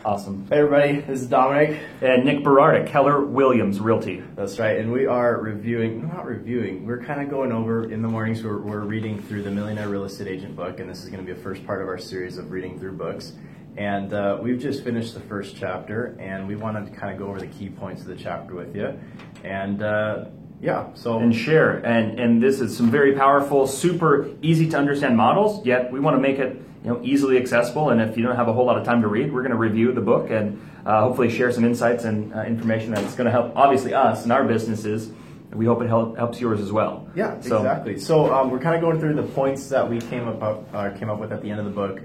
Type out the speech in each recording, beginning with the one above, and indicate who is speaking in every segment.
Speaker 1: Awesome.
Speaker 2: Hey everybody, this is Dominic.
Speaker 1: And Nick Berard at Keller Williams Realty.
Speaker 2: That's right, and we are we're kind of going over in the mornings, we're reading through the Millionaire Real Estate Agent book, and this is going to be a first part of our series of reading through books. And we've just finished the first chapter, and we wanted to kind of go over the key points of the chapter with you. And
Speaker 1: and share. And this is some very powerful, super easy to understand models, yet we want to make it easily accessible. And if you don't have a whole lot of time to read, we're going to review the book and hopefully share some insights and information that's going to help, obviously, us and our businesses. And we hope it helps yours as well.
Speaker 2: Yeah, exactly. So we're kind of going through the points that we came up with at the end of the book.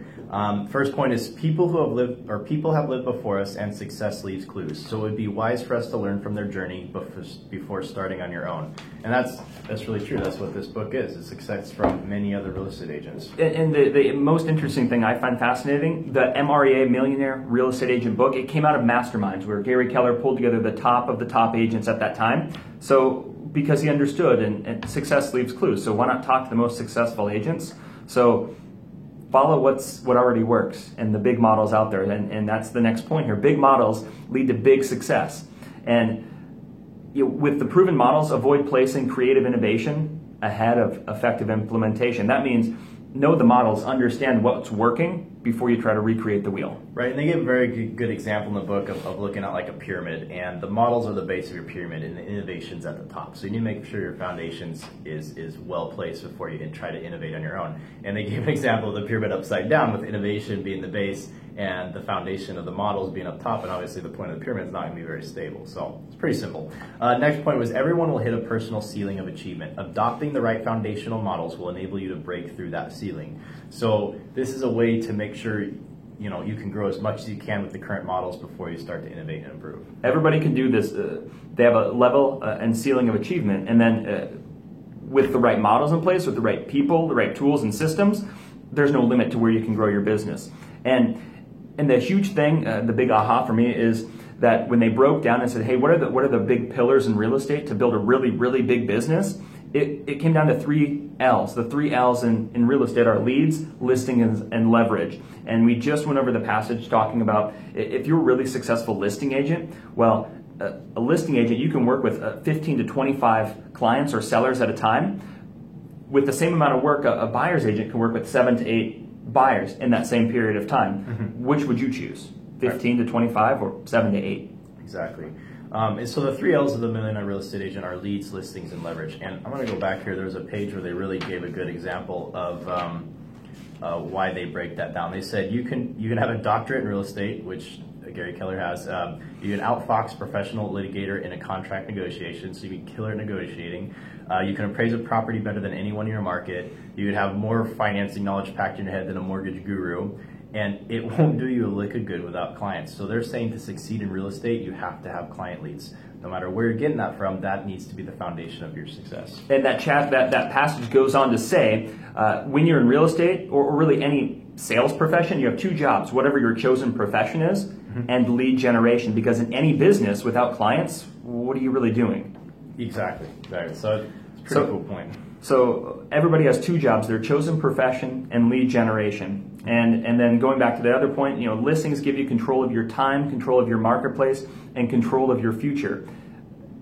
Speaker 2: First point is people have lived before us, and success leaves clues. So it would be wise for us to learn from their journey before starting on your own. And that's really true. That's what this book is. It's success from many other real estate agents.
Speaker 1: And the most interesting thing I find fascinating, the MREA Millionaire Real Estate Agent book, it came out of masterminds where Gary Keller pulled together the top of the top agents at that time. So because he understood and success leaves clues. So why not talk to the most successful agents? So follow what already works and the big models out there. And that's the next point here. Big models lead to big success. And with the proven models, avoid placing creative innovation ahead of effective implementation. That means know the models, understand what's working before you try to recreate the wheel.
Speaker 2: Right, and they give a very good example in the book of looking at like a pyramid, and the models are the base of your pyramid and the innovation's at the top. So you need to make sure your foundations is well placed before you try to innovate on your own. And they give an example of the pyramid upside down, with innovation being the base and the foundation of the models being up top, and obviously the point of the pyramid is not going to be very stable. So it's pretty simple. Next point was everyone will hit a personal ceiling of achievement. Adopting the right foundational models will enable you to break through that ceiling. So this is a way to make sure you can grow as much as you can with the current models before you start to innovate and improve.
Speaker 1: Everybody can do this. They have a level and ceiling of achievement, and then with the right models in place, with the right people, the right tools and systems, there's no limit to where you can grow your business. And the huge thing, the big aha for me is that when they broke down and said, hey, what are the big pillars in real estate to build a really, really big business? It came down to 3 L's. The 3 L's in real estate are leads, listing, and leverage. And we just went over the passage talking about if you're a really successful listing agent, well, a listing agent, you can work with 15 to 25 clients or sellers at a time. With the same amount of work, a buyer's agent can work with 7 to 8 buyers in that same period of time. Mm-hmm. Which would you choose? 15 to 25 or 7 to 8?
Speaker 2: Exactly. And so the 3 L's of the Millionaire Real Estate Agent are leads, listings, and leverage. And I'm going to go back here. There's a page where they really gave a good example of why they break that down. They said you can have a doctorate in real estate, which Gary Keller has. You can outfox professional litigator in a contract negotiation, so you can killer at negotiating. You can appraise a property better than anyone in your market. You would have more financing knowledge packed in your head than a mortgage guru. And it won't do you a lick of good without clients. So they're saying to succeed in real estate, you have to have client leads. No matter where you're getting that from, that needs to be the foundation of your success.
Speaker 1: And that passage goes on to say, when you're in real estate or really any sales profession, you have 2 jobs, whatever your chosen profession is, mm-hmm. and lead generation. Because in any business without clients, what are you really doing?
Speaker 2: Exactly. So it's a pretty cool point.
Speaker 1: So everybody has 2 jobs, their chosen profession and lead generation. And then going back to the other point, listings give you control of your time, control of your marketplace, and control of your future.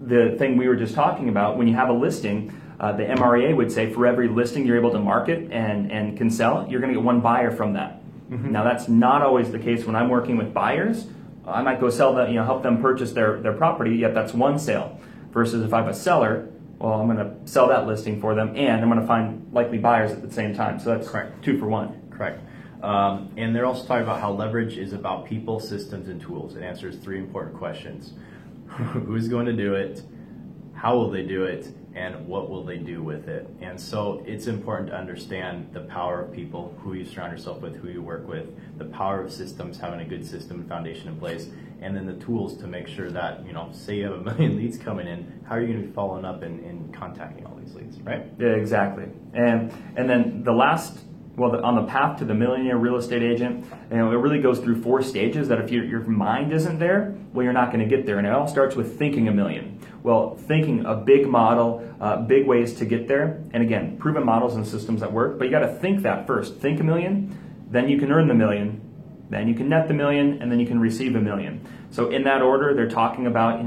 Speaker 1: The thing we were just talking about, when you have a listing, the MREA would say for every listing you're able to market and can sell, you're going to get 1 buyer from that. Mm-hmm. Now that's not always the case when I'm working with buyers. I might go sell that, help them purchase their property, yet that's 1 sale. Versus if I have a seller, well, I'm going to sell that listing for them, and I'm going to find likely buyers at the same time. So that's correct. 2 for 1.
Speaker 2: Correct. And they're also talking about how leverage is about people, systems, and tools. It answers 3 important questions. Who's going to do it? How will they do it? And what will they do with it? And so it's important to understand the power of people, who you surround yourself with, who you work with, the power of systems, having a good system and foundation in place, and then the tools to make sure that, say you have 1 million leads coming in, how are you going to be following up and contacting all these leads, right?
Speaker 1: Yeah, exactly. And then the last, on the path to the millionaire real estate agent, it really goes through 4 stages that if your mind isn't there, well, you're not going to get there. And it all starts with thinking a million. Well, thinking a big model, big ways to get there. And again, proven models and systems that work, but you got to think that first. Think a million, then you can earn the million, then you can net the $1 million, and then you can receive $1 million. So in that order, they're talking about,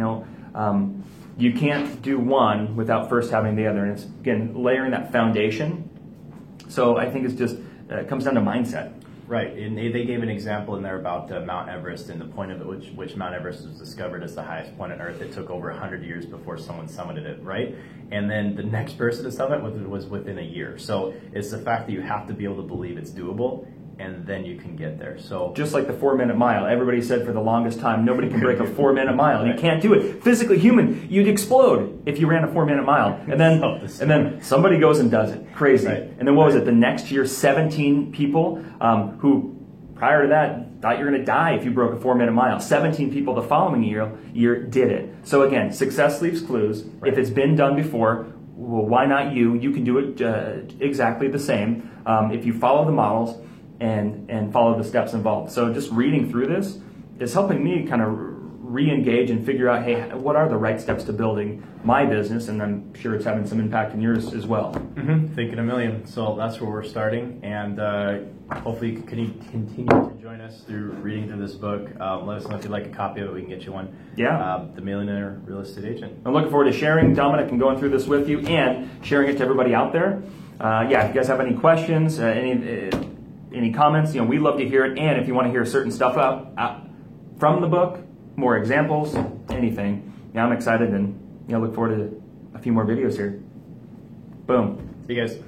Speaker 1: you can't do one without first having the other. And it's, again, layering that foundation. So I think it's just, it comes down to mindset.
Speaker 2: Right, and they gave an example in there about Mount Everest and the point of it, which Mount Everest was discovered as the highest point on Earth. It took over 100 years before someone summited it, right? And then the next person to summit was within a year. So it's the fact that you have to be able to believe it's doable, and then you can get there. So
Speaker 1: just like the 4-minute mile, everybody said for the longest time, nobody can break a 4-minute mile. You can't do it. Physically human, you'd explode if you ran a 4-minute mile. And then somebody goes and does it. Crazy.
Speaker 2: Right.
Speaker 1: And then what was it? The next year, 17 people who prior to that thought you're going to die if you broke a 4-minute mile. 17 people the following year did it. So again, success leaves clues.
Speaker 2: Right.
Speaker 1: If it's been done before, well, why not you? You can do it exactly the same if you follow the models and follow the steps involved. So just reading through this is helping me kind of re-engage and figure out, hey, what are the right steps to building my business? And I'm sure it's having some impact in yours as well.
Speaker 2: Mm-hmm. Thinking $1 million. So that's where we're starting. And hopefully you can continue to join us through reading through this book. Let us know if you'd like a copy of it. We can get you one.
Speaker 1: Yeah.
Speaker 2: The Millionaire Real Estate Agent.
Speaker 1: I'm looking forward to sharing Dominic and going through this with you and sharing it to everybody out there. If you guys have any questions, any comments, we'd love to hear it. And if you want to hear certain stuff out from the book, more examples, anything, I'm excited and look forward to a few more videos here. Boom.
Speaker 2: See you guys.